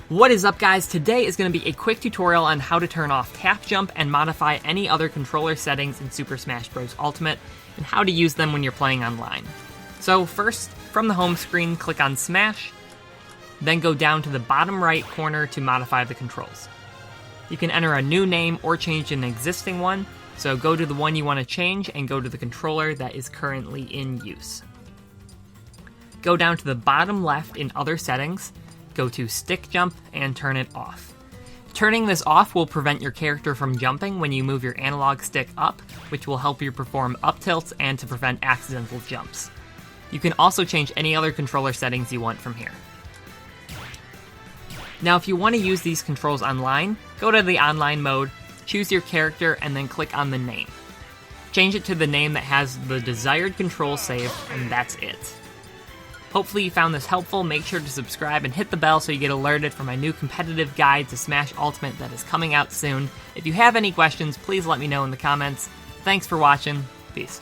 What is up, guys? Today is going to be a quick tutorial on how to turn off tap jump and modify any other controller settings in Super Smash Bros. Ultimate, and how to use them when you're playing online. So first, from the home screen, click on Smash, then go down to the bottom right corner to modify the controls. You can enter a new name or change an existing one, so go to the one you want to change and go to the controller that is currently in use. Go down to the bottom left in Other Settings, go to Stick Jump and turn it off. Turning this off will prevent your character from jumping when you move your analog stick up, which will help you perform up tilts and to prevent accidental jumps. You can also change any other controller settings you want from here. Now, if you want to use these controls online, go to the online mode, choose your character, and then click on the name. Change it to the name that has the desired control saved, and that's it. Hopefully you found this helpful. Make sure to subscribe and hit the bell so you get alerted for my new competitive guide to Smash Ultimate that is coming out soon. If you have any questions, please let me know in the comments. Thanks for watching. Peace.